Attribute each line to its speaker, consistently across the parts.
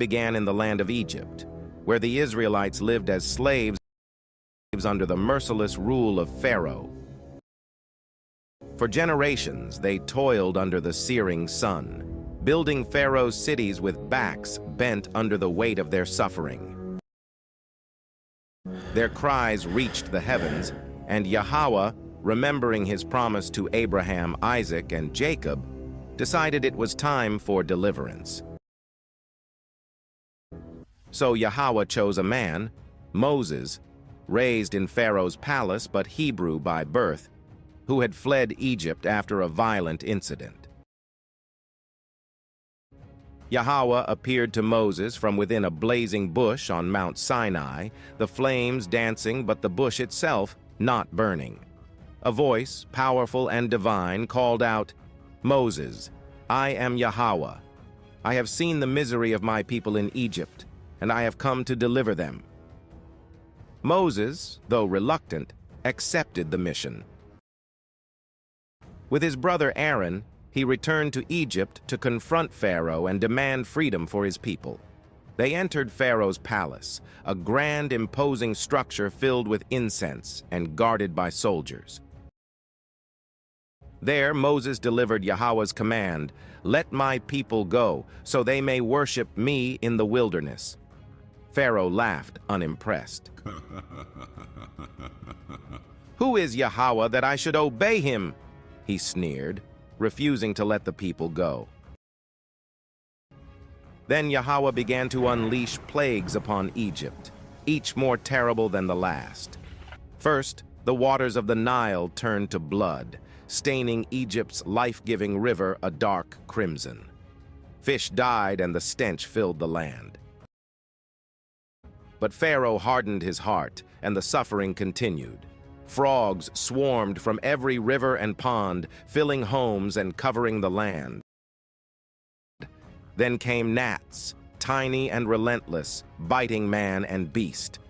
Speaker 1: began in the land of Egypt, where the Israelites lived as slaves under the merciless rule of Pharaoh. For generations, they toiled under the searing sun, building Pharaoh's cities with backs bent under the weight of their suffering. Their cries reached the heavens, and Yahweh, remembering his promise to Abraham, Isaac, and Jacob, decided it was time for deliverance. So Yahweh chose a man, Moses, raised in Pharaoh's palace but Hebrew by birth, who had fled Egypt after a violent incident. Yahweh appeared to Moses from within a blazing bush on Mount Sinai, the flames dancing but the bush itself not burning. A voice, powerful and divine, called out, "Moses, I am Yahweh. I have seen the misery of my people in Egypt, and I have come to deliver them." Moses, though reluctant, accepted the mission. With his brother Aaron, he returned to Egypt to confront Pharaoh and demand freedom for his people. They entered Pharaoh's palace, a grand, imposing structure filled with incense and guarded by soldiers. There, Moses delivered Yahweh's command, "Let my people go, so they may worship me in the wilderness." Pharaoh laughed, unimpressed. "Who is Yahweh that I should obey him?" he sneered, refusing to let the people go. Then Yahweh began to unleash plagues upon Egypt, each more terrible than the last. First, the waters of the Nile turned to blood, staining Egypt's life-giving river a dark crimson. Fish died and the stench filled the land. But Pharaoh hardened his heart, and the suffering continued. Frogs swarmed from every river and pond, filling homes and covering the land. Then came gnats, tiny and relentless, biting man and beast.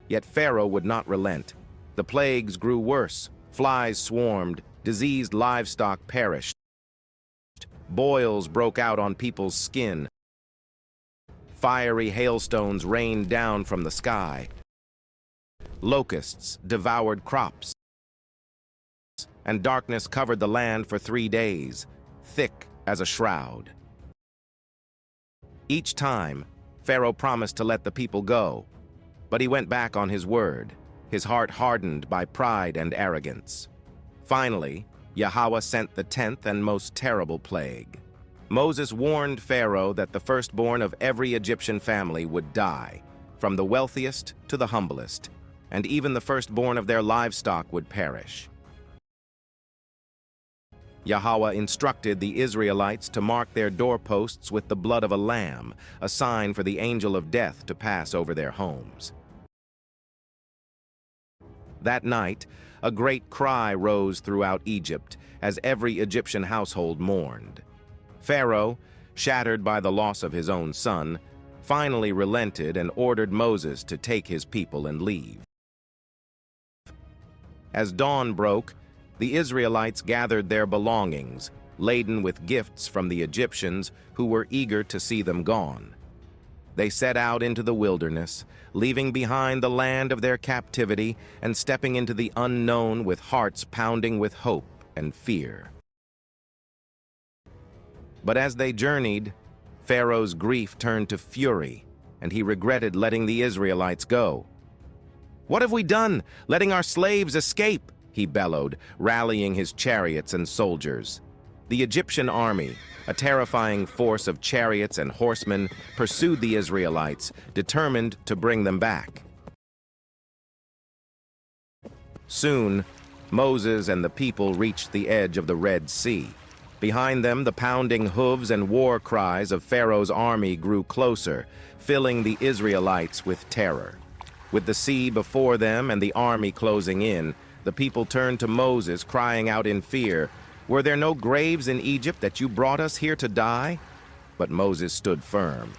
Speaker 1: Yet Pharaoh would not relent. The plagues grew worse. Flies swarmed, diseased livestock perished. Boils broke out on people's skin. Fiery hailstones rained down from the sky. Locusts devoured crops. And darkness covered the land for 3 days, thick as a shroud. Each time, Pharaoh promised to let the people go, but he went back on his word, his heart hardened by pride and arrogance. Finally, Yahweh sent the 10th and most terrible plague. Moses warned Pharaoh that the firstborn of every Egyptian family would die, from the wealthiest to the humblest, and even the firstborn of their livestock would perish. Yahweh instructed the Israelites to mark their doorposts with the blood of a lamb, a sign for the angel of death to pass over their homes. That night, a great cry rose throughout Egypt as every Egyptian household mourned. Pharaoh, shattered by the loss of his own son, finally relented and ordered Moses to take his people and leave. As dawn broke, the Israelites gathered their belongings, laden with gifts from the Egyptians who were eager to see them gone. They set out into the wilderness, leaving behind the land of their captivity and stepping into the unknown with hearts pounding with hope and fear. But as they journeyed, Pharaoh's grief turned to fury, and he regretted letting the Israelites go. "What have we done, letting our slaves escape?" he bellowed, rallying his chariots and soldiers. The Egyptian army, a terrifying force of chariots and horsemen, pursued the Israelites, determined to bring them back. Soon, Moses and the people reached the edge of the Red Sea. Behind them, the pounding hooves and war cries of Pharaoh's army grew closer, filling the Israelites with terror. With the sea before them and the army closing in, the people turned to Moses, crying out in fear, "Were there no graves in Egypt that you brought us here to die?" But Moses stood firm.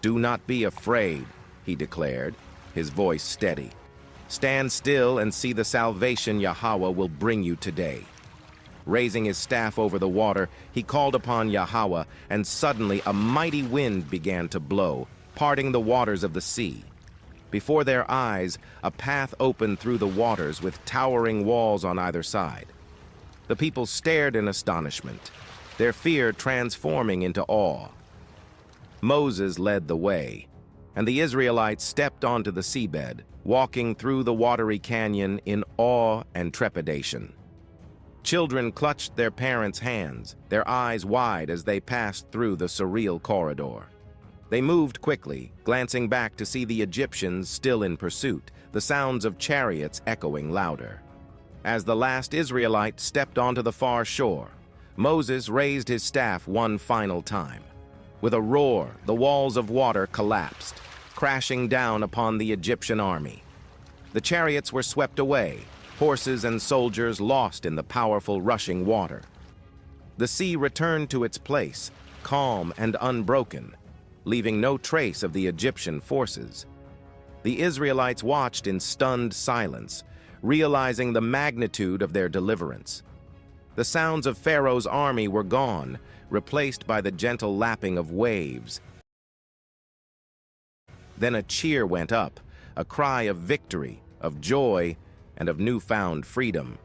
Speaker 1: "Do not be afraid," he declared, his voice steady. "Stand still and see the salvation Yahweh will bring you today." Raising his staff over the water, he called upon Yahweh, and suddenly a mighty wind began to blow, parting the waters of the sea. Before their eyes, a path opened through the waters with towering walls on either side. The people stared in astonishment, their fear transforming into awe. Moses led the way, and the Israelites stepped onto the seabed, walking through the watery canyon in awe and trepidation. Children clutched their parents' hands, their eyes wide as they passed through the surreal corridor. They moved quickly, glancing back to see the Egyptians still in pursuit, the sounds of chariots echoing louder. As the last Israelite stepped onto the far shore, Moses raised his staff one final time. With a roar, the walls of water collapsed, crashing down upon the Egyptian army. The chariots were swept away, horses and soldiers lost in the powerful rushing water. The sea returned to its place, calm and unbroken, leaving no trace of the Egyptian forces. The Israelites watched in stunned silence, realizing the magnitude of their deliverance. The sounds of Pharaoh's army were gone, replaced by the gentle lapping of waves. Then a cheer went up, a cry of victory, of joy, and of newfound freedom.